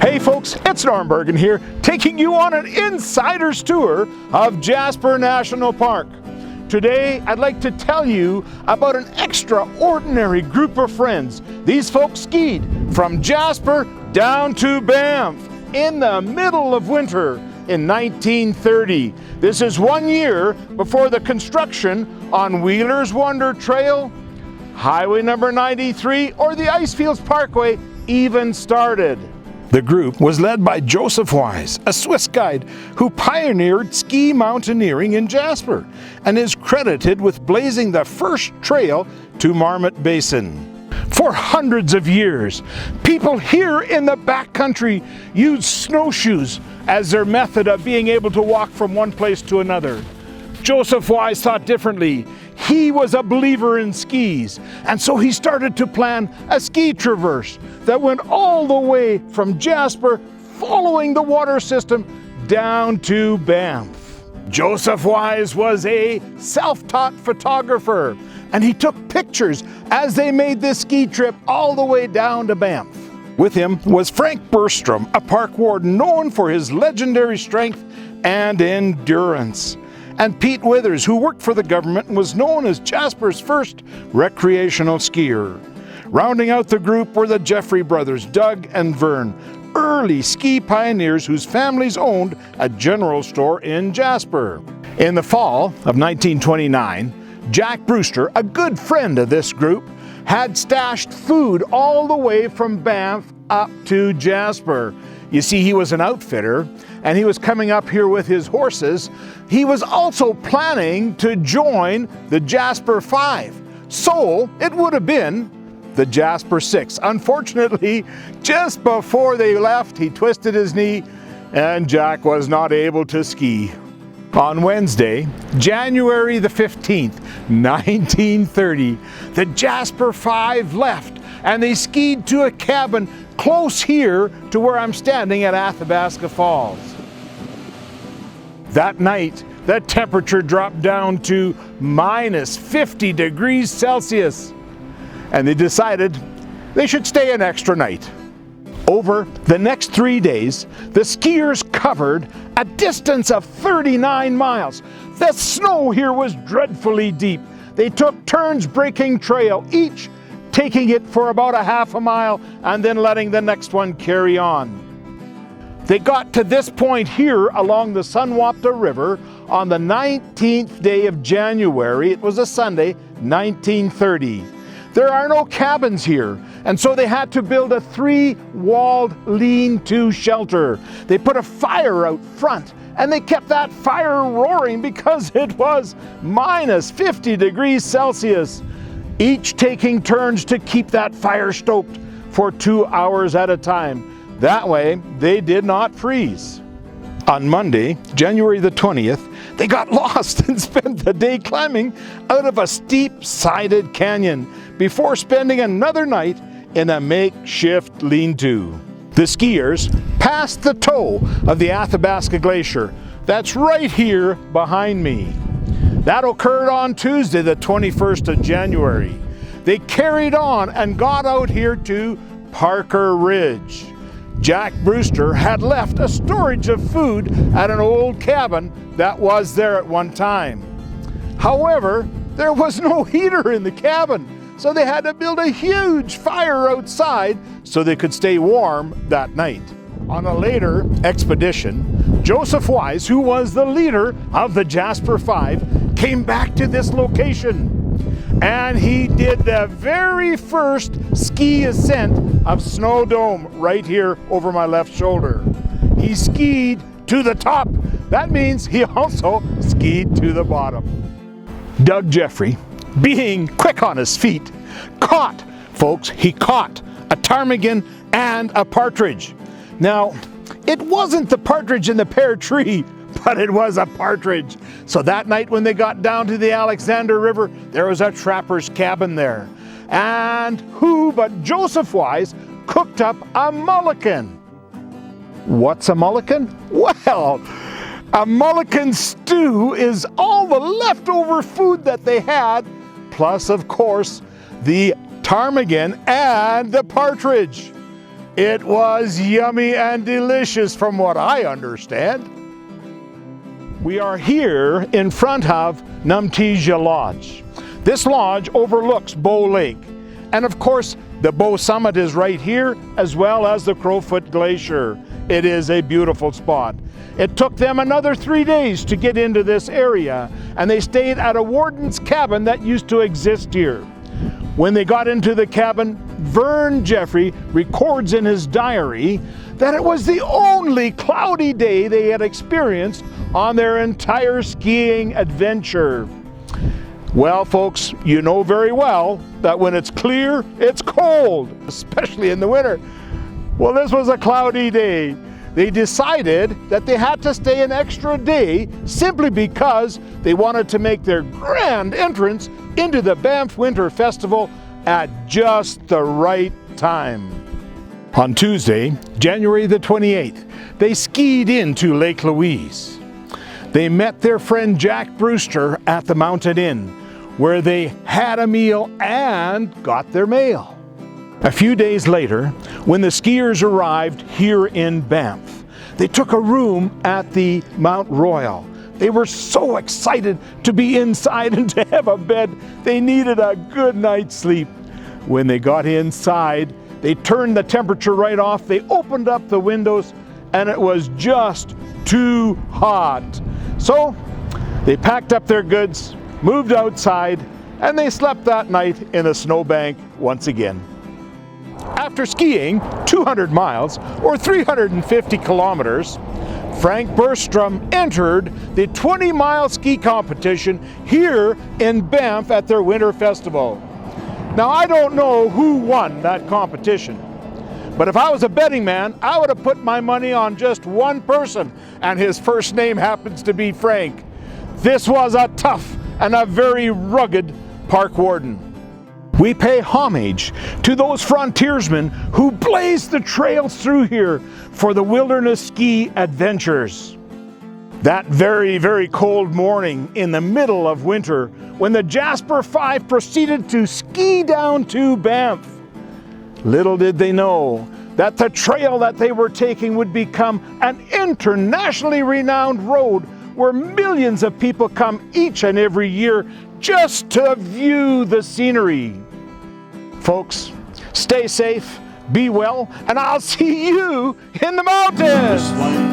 Hey folks, it's Bergen here, taking you on an insider's tour of Jasper National Park. Today, I'd like to tell you about an extraordinary group of friends. These folks skied from Jasper down to Banff in the middle of winter in 1930. This is 1 year before the construction on Wheeler's Wonder Trail, Highway number 93, or the Icefields Parkway even started. The group was led by Joseph Wise, a Swiss guide who pioneered ski mountaineering in Jasper and is credited with blazing the first trail to Marmot Basin. For hundreds of years, people here in the backcountry used snowshoes as their method of being able to walk from one place to another. Joseph Wise thought differently. He was a believer in skis, and so he started to plan a ski traverse that went all the way from Jasper, following the water system, down to Banff. Joseph Wise was a self-taught photographer, and he took pictures as they made this ski trip all the way down to Banff. With him was Frank Bergstrom, a park warden known for his legendary strength and endurance, and Pete Withers, who worked for the government and was known as Jasper's first recreational skier. Rounding out the group were the Jeffrey brothers, Doug and Vern, early ski pioneers whose families owned a general store in Jasper. In the fall of 1929, Jack Brewster, a good friend of this group, had stashed food all the way from Banff up to Jasper. You see, he was an outfitter, and he was coming up here with his horses. He was also planning to join the Jasper 5, so it would have been the Jasper 6. Unfortunately, just before they left, he twisted his knee, and Jack was not able to ski. On Wednesday, January the 15th, 1930, the Jasper 5 left, and they skied to a cabin close here to where I'm standing at Athabasca Falls. That night, the temperature dropped down to minus 50 degrees Celsius, and they decided they should stay an extra night. Over the next 3 days, the skiers covered a distance of 39 miles. The snow here was dreadfully deep. They took turns breaking trail, each taking it for about a half a mile and then letting the next one carry on. They got to this point here along the Sunwapta River on the 19th day of January. It was a Sunday, 1930. There are no cabins here, and so they had to build a 3-walled lean-to shelter. They put a fire out front, and they kept that fire roaring because it was minus 50 degrees Celsius, each taking turns to keep that fire stoked for 2 hours at a time. That way, they did not freeze. On Monday, January the 20th, they got lost and spent the day climbing out of a steep-sided canyon before spending another night in a makeshift lean-to. The skiers passed the toe of the Athabasca Glacier. That's right here behind me. That occurred on Tuesday, the 21st of January. They carried on and got out here to Parker Ridge. Jack Brewster had left a storage of food at an old cabin that was there at one time. However, there was no heater in the cabin, so they had to build a huge fire outside so they could stay warm that night. On a later expedition, Joseph Wise, who was the leader of the Jasper 5, came back to this location, and he did the very first ski ascent of Snow Dome right here over my left shoulder. He skied to the top. That means he also skied to the bottom. Doug Jeffrey, being quick on his feet, caught a ptarmigan and a partridge. Now, it wasn't the partridge in the pear tree, but it was a partridge. So that night when they got down to the Alexander River, there was a trapper's cabin there. And who but Joseph Wise cooked up a mulligan. What's a mulligan? Well, a mulligan stew is all the leftover food that they had, plus, of course, the ptarmigan and the partridge. It was yummy and delicious from what I understand. We are here in front of Moustached Lodge. This lodge overlooks Bow Lake. And of course, the Bow Summit is right here, as well as the Crowfoot Glacier. It is a beautiful spot. It took them another 3 days to get into this area, and they stayed at a warden's cabin that used to exist here. When they got into the cabin, Vern Jeffrey records in his diary that it was the only cloudy day they had experienced on their entire skiing adventure. Well, folks, you know very well that when it's clear, it's cold, especially in the winter. Well, this was a cloudy day. They decided that they had to stay an extra day simply because they wanted to make their grand entrance into the Banff Winter Festival at just the right time. On Tuesday, January the 28th, they skied into Lake Louise. They met their friend Jack Brewster at the Mountain Inn, where they had a meal and got their mail. A few days later, when the skiers arrived here in Banff, they took a room at the Mount Royal. They were so excited to be inside and to have a bed. They needed a good night's sleep. When they got inside, they turned the temperature right off. They opened up the windows, and it was just too hot. So they packed up their goods, moved outside, and they slept that night in a snowbank once again. After skiing 200 miles, or 350 kilometers, Frank Bergstrom entered the 20-mile ski competition here in Banff at their winter festival. Now, I don't know who won that competition, but if I was a betting man, I would have put my money on just one person, and his first name happens to be Frank. This was a tough and a very rugged park warden. We pay homage to those frontiersmen who blazed the trails through here for the wilderness ski adventures. That very, very cold morning in the middle of winter, when the Jasper 5 proceeded to ski down to Banff, little did they know that the trail that they were taking would become an internationally renowned road where millions of people come each and every year just to view the scenery. Folks, stay safe, be well, and I'll see you in the mountains!